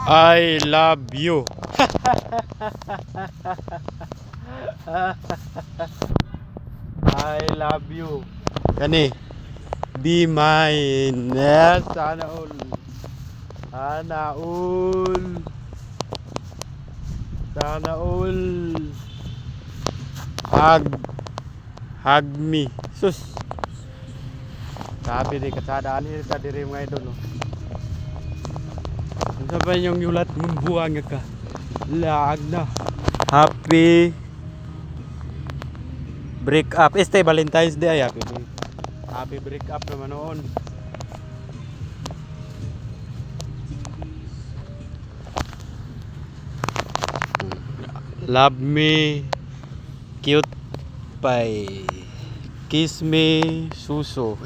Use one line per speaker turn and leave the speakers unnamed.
I love you. I love you. Kani. Be mine. Yes, sana all. Sana all. Sana all. Hug me. Sus. Sabi di kasadaan ini tadi rim mga idol. Ano ba yung yulat mong buwang ka? Laag na. Happy break up. Este Valentine's Day ay happy break up naman noon. Love me, cute pie, kiss me, suso.